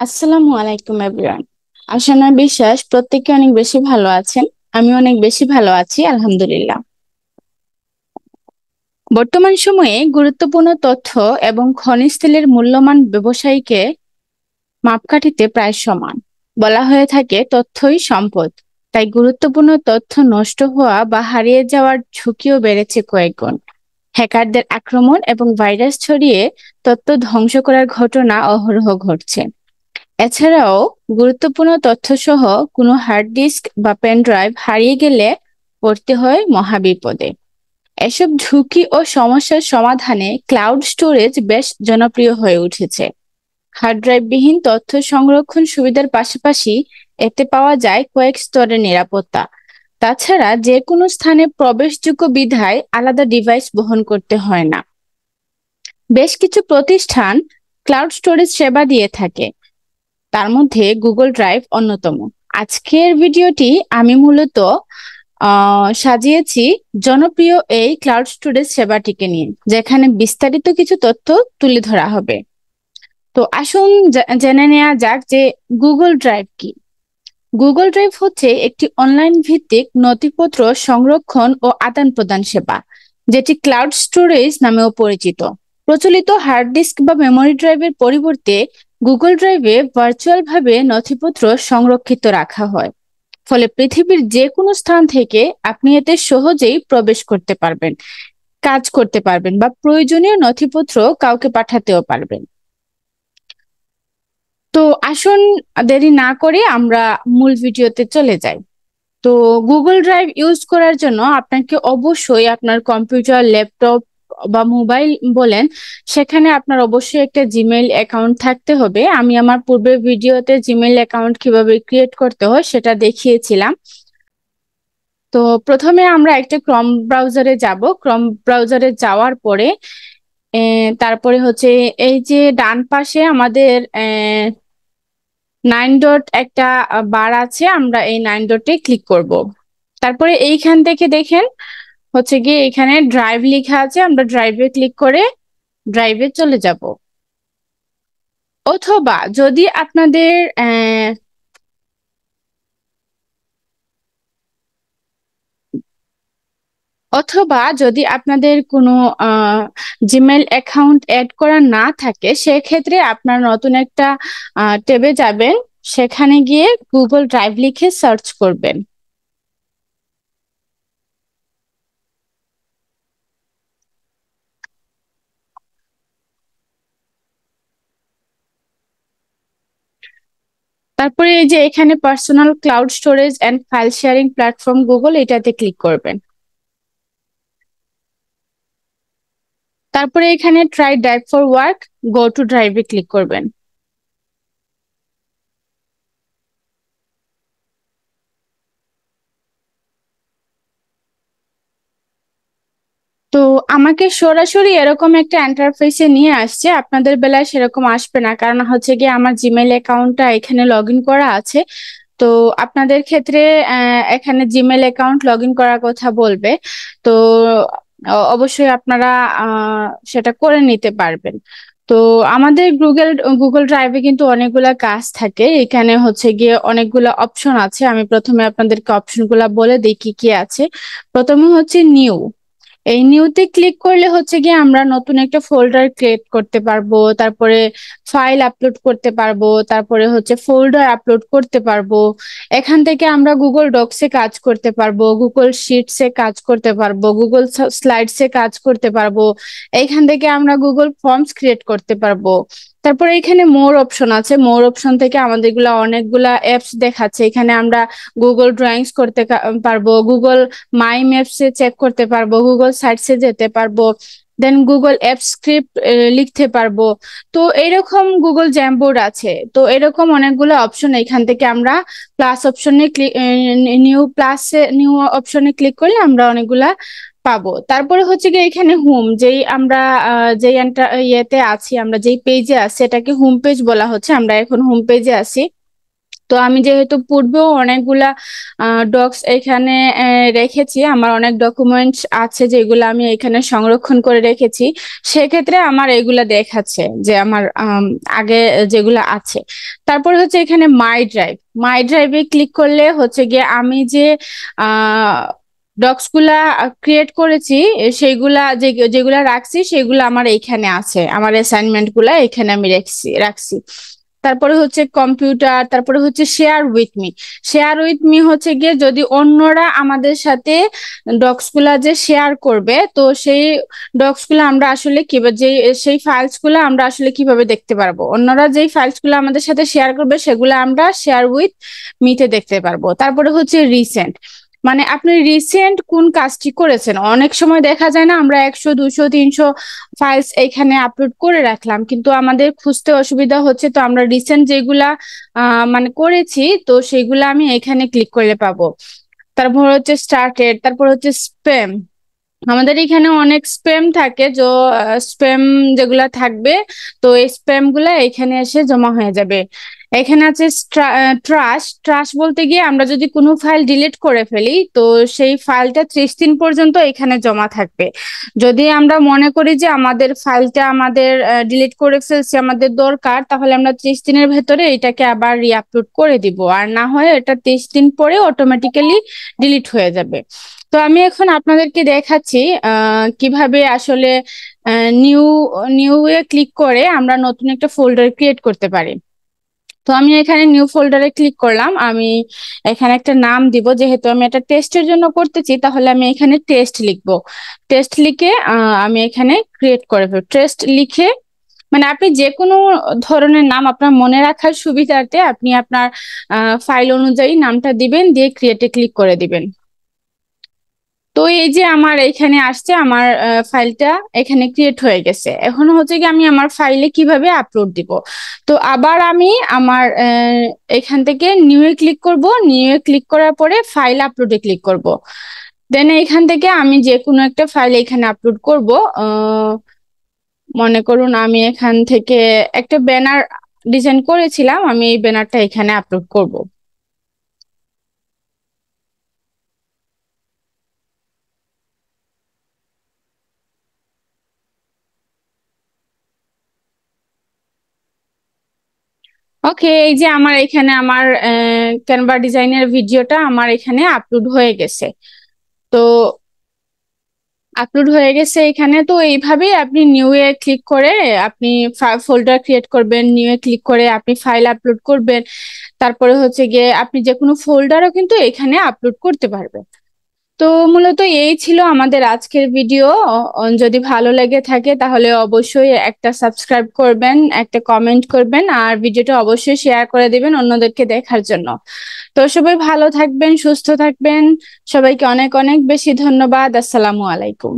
আসসালামু আলাইকুম এভরিওয়ান। আশানা বিশ্বাস প্রত্যেকে অনেক বেশি ভালো আছেন। আমি অনেক বেশি ভালো আছি আলহামদুলিল্লাহ। বর্তমান সময়ে গুরুত্বপূর্ণ তথ্য এবং খনিজ তেলের মূল্যমান ব্যবসায়ীকে মাপকাঠিতে প্রায় সমান। বলা হয়ে থাকে তথ্যই সম্পদ। তাই গুরুত্বপূর্ণ তথ্য নষ্ট হওয়া বা হারিয়ে যাওয়ার ঝুঁকিও বেড়েছে কয়েক গুণ। হ্যাকারদের আক্রমণ এবং ভাইরাস ছড়িয়ে তথ্য ধ্বংস করার ঘটনা অহরহ ঘটছে। এছাড়াও গুরুত্বপূর্ণ তথ্যসহ কোনো হার্ড ডিস্ক বা পেন ড্রাইভ হারিয়ে গেলে পড়তে হয় মহাবিপদে। এসব ঝুঁকি ও সমস্যার সমাধানে ক্লাউড স্টোরেজ বেশ জনপ্রিয় হয়ে উঠেছে। হার্ড ড্রাইভবিহীন তথ্য সংরক্ষণ সুবিধার পাশাপাশি এতে পাওয়া যায় কয়েক স্তরের নিরাপত্তা। তাছাড়া যে কোনো স্থানে প্রবেশযোগ্য বিধায় আলাদা ডিভাইস বহন করতে হয় না। বেশ কিছু প্রতিষ্ঠান ক্লাউড স্টোরেজ সেবা দিয়ে থাকে, তার মধ্যে গুগল ড্রাইভ অন্যতম। আজকের ভিডিওটি আমি মূলত সাজিয়েছি জনপ্রিয় এই ক্লাউড স্টোরেজ সেবাটিকে নিয়ে, যেখানে বিস্তারিত কিছু তথ্য তুলে ধরা হবে। তো আসুন জেনে নেওয়া যাক যে গুগল ড্রাইভ কি। গুগল ড্রাইভ হচ্ছে একটি অনলাইন ভিত্তিক নথিপত্র সংরক্ষণ ও আদান প্রদান সেবা, যেটি ক্লাউড স্টোরেজ নামেও পরিচিত। প্রচলিত হার্ড ডিস্ক বা মেমোরি ড্রাইভের পরিবর্তে গুগল ড্রাইভে ভার্চুয়াল ভাবে নথিপত্র সংরক্ষিত রাখা হয়। ফলে পৃথিবীর যে কোনো স্থান থেকে আপনি এতে সহজেই প্রবেশ করতে পারবেন, কাজ করতে পারবেন বা প্রয়োজনীয় নথিপত্র কাউকে পাঠাতেও পারবেন। তো আসুন দেরি না করে আমরা মূল ভিডিওতে চলে যাই। তো গুগল ড্রাইভ ইউজ করার জন্য আপনাকে অবশ্যই আপনার কম্পিউটার, ল্যাপটপ বা মোবাইল বলেন, সেখানে আপনার অবশ্যই একটা জিমেইল অ্যাকাউন্ট থাকতে হবে। আমি আমার পূর্বের ভিডিওতে জিমেইল অ্যাকাউন্ট কিভাবে ক্রিয়েট করতে হয় সেটা দেখিয়েছিলাম। তো প্রথমে আমরা একটা ক্রোম ব্রাউজারে যাব। ক্রোম ব্রাউজারে যাওয়ার পরে তারপরে হচ্ছে এই যে ডান পাশে আমাদের 9 ডট একটা বার আছে, আমরা এই 9 ডটে ক্লিক করব। তারপরে এইখান থেকে দেখেন হচ্ছে গিয়ে এখানে ড্রাইভ লেখা আছে, আমরা ড্রাইভে ক্লিক করে ড্রাইভে চলে যাব। অথবা যদি আপনাদের কোনো জিমেল অ্যাকাউন্ট অ্যাড করা না থাকে, সেক্ষেত্রে আপনার নতুন একটা ট্যাবে যাবেন, সেখানে গিয়ে গুগল ড্রাইভ লিখে সার্চ করবেন। তারপরে এই যে এখানে personal cloud storage and file sharing platform Google, এটাতে ক্লিক করবেন। তারপরে এখানে try drive for work, go to ড্রাইভে ক্লিক করবেন। তো আমাকে সরাসরি এরকম একটা ইন্টারফেসে নিয়ে আসছে, আপনাদের বেলায় সেরকম আসবে না, কারণ হচ্ছে গিয়ে আমার জিমেইল অ্যাকাউন্টটা এখানে লগ ইন করা আছে। তো আপনাদের ক্ষেত্রে এখানে জিমেইল অ্যাকাউন্ট লগ ইন করার কথা বলবে। তো অবশ্যই আপনারা সেটা করে নিতে পারবেন। তো আমাদের গুগল গুগল ড্রাইভে কিন্তু অনেকগুলা কাজ থাকে, এখানে হচ্ছে গিয়ে অনেকগুলা অপশন আছে। আমি প্রথমে আপনাদেরকে অপশনগুলা বলে দিই কি কি আছে। প্রথমে হচ্ছে নিউ। এই নিউতে ক্লিক করলে হচ্ছে গিয়ে আমরা নতুন একটা ফোল্ডার ক্রিয়েট করতে পারবো, তারপরে ফাইল আপলোড করতে পারবো, তারপরে হচ্ছে ফোল্ডার আপলোড করতে পারবো। এখান থেকে আমরা গুগল ডক্সে কাজ করতে পারবো, গুগল শিটসে কাজ করতে পারবো, গুগল স্লাইডসে কাজ করতে পারবো। এখান থেকে আমরা গুগল ফর্মস ক্রিয়েট করতে পারবো। তারপরে এখানে মোর অপশন আছে, মোর অপশন থেকে আমাদেরগুলা অনেকগুলা অ্যাপস দেখাচ্ছে। এখানে আমরা গুগল ড্রয়িংস করতে পারবো, গুগল মাই ম্যাপসে চেক করতে পারবো, গুগল সাইটসে যেতে পারবো, দেন গুগল অ্যাপ স্ক্রিপ্ট লিখতে পারবো। তো এইরকম গুগল জ্যামবোর্ড আছে। তো এরকম অনেকগুলো অপশন এখান থেকে আমরা প্লাস অপশনে ক্লিক, নিউ অপশনে ক্লিক করলে আমরা অনেকগুলা পাবো। তারপরে হচ্ছে কি এখানে হোম, যেই আমরা যেই ইয়েতে আছি, আমরা যেই পেজে আছি এটাকে হোম পেজ বলা হচ্ছে, আমরা এখন হোম পেজে আছি। তো আমি যেহেতু পূর্বেও অনেকগুলা ডক্স এখানে রেখেছি, আমার অনেক ডকুমেন্টস আছে যেগুলো আমি এখানে সংরক্ষণ করে রেখেছি, সেক্ষেত্রে আমার এগুলা দেখাচ্ছে যে আমার আগে যেগুলো আছে। তারপর হচ্ছে এখানে মাই ড্রাইভে ক্লিক করলে হচ্ছে গিয়ে আমি যে আহ ডক্স গুলা ক্রিয়েট করেছি, সেইগুলা যেগুলা রাখছি সেগুলো আমার এইখানে আছে, আমার অ্যাসাইনমেন্ট গুলা এখানে আমি রাখছি। তারপরে হচ্ছে কম্পিউটার, তারপরে হচ্ছে শেয়ার উইথ মি হচ্ছে গিয়ে যদি অন্যরা আমাদের সাথে ডক্স গুলা যে শেয়ার করবে, তো সেই ডক্স গুলা আমরা আসলে কিভাবে সেই ফাইলস গুলা আমরা আসলে কিভাবে দেখতে পারবো, অন্যরা যেই ফাইলস গুলো আমাদের সাথে শেয়ার করবে সেগুলো আমরা শেয়ার উইথ মিতে দেখতে পারবো। তারপরে হচ্ছে রিসেন্ট, মানে আপনি রিসেন্ট কোন কাজটি করেছেন। অনেক সময় দেখা যায় না, আমরা 100 200 300 ফাইলস এখানে আপলোড করে রাখলাম, কিন্তু আমাদের খুঁজতে অসুবিধা হচ্ছে, তো আমরা রিসেন্ট যেগুলা মানে করেছি তো সেগুলা আমি এখানে ক্লিক করলে পাবো। তারপর হচ্ছে স্টার্টেড, তারপর হচ্ছে স্প্যাম। আমাদের এখানে অনেক স্প্যাম থাকে, যে স্প্যাম যেগুলা থাকবে, তো এই স্প্যাম গুলা এখানে এসে জমা হয়ে যাবে। এখানে আছে ট্রাশ বলতে গিয়ে আমরা যদি কোনো ফাইল ডিলিট করে ফেলি, তো সেই ফাইলটা 30 দিন পর্যন্ত এখানে জমা থাকবে। যদি আমরা মনে করি যে আমাদের ফাইলটা আমাদের ডিলিট করে ফেলছি, আমাদের দরকার, তাহলে আমরা 30 দিনের ভেতরে এটাকে আবার রিআপলোড করে দিব, আর না হয় এটা 30 দিন পরে অটোমেটিক্যালি ডিলিট হয়ে যাবে। তো আমি এখন আপনাদেরকে দেখাচ্ছি কিভাবে আসলে নিউ নিউ এ ক্লিক করে আমরা নতুন একটা ফোল্ডার ক্রিয়েট করতে পারি। তো আমি এখানে নিউ ফোল্ডারে ক্লিক করলাম, আমি এখানে একটা নাম দিব, যেহেতু আমি এটা টেস্টের জন্য করতেছি তাহলে আমি এখানে টেস্ট লিখবো। টেস্ট লিখে আমি এখানে ক্রিয়েট করে ফেলবো। টেস্ট লিখে, মানে আপনি যে কোনো ধরনের নাম আপনার মনে রাখার সুবিধার্থে আপনি আপনার ফাইল অনুযায়ী নামটা দিবেন, দিয়ে ক্রিয়েটে ক্লিক করে দিবেন। তো এই যে আমার এখানে আসছে, আমার ফাইলটা এখানে ক্রিয়েট হয়ে গেছে। এখন হচ্ছে কি আমি আমার ফাইলে কিভাবে আপলোড দিব। তো আবার আমি আমার এখান থেকে নিউ এ ক্লিক করব, নিউ এ ক্লিক করার পরে ফাইল আপলোডে ক্লিক করব। দেন এখান থেকে আমি যে কোনো একটা ফাইল এখানে আপলোড করব। মনে করুন আমি এখান থেকে একটা ব্যানার ডিজাইন করেছিলাম, আমি এই ব্যানারটা এখানে আপলোড করব। ওকে, এই যে আমার এখানে আমার ক্যানভা ডিজাইনের ভিডিওটা আমার এখানে আপলোড হয়ে গেছে। তো আপলোড হয়ে গেছে এখানে। তো এইভাবেই আপনি নিউ এ ক্লিক করে আপনি ফোল্ডার ক্রিয়েট করবেন, নিউ এ ক্লিক করে আপনি ফাইল আপলোড করবেন। তারপরে হচ্ছে গিয়ে আপনি যে কোনো ফোল্ডারও কিন্তু এখানে আপলোড করতে পারবেন। তো মূলত এই ছিল আমাদের আজকের ভিডিও। যদি ভালো লেগে থাকে তাহলে অবশ্যই একটা সাবস্ক্রাইব করবেন, একটা কমেন্ট করবেন, আর ভিডিওটা অবশ্যই শেয়ার করে দিবেন অন্যদেরকে দেখার জন্য। তো সবাই ভালো থাকবেন, সুস্থ থাকবেন। সবাইকে অনেক অনেক বেশি ধন্যবাদ। আসসালামু আলাইকুম।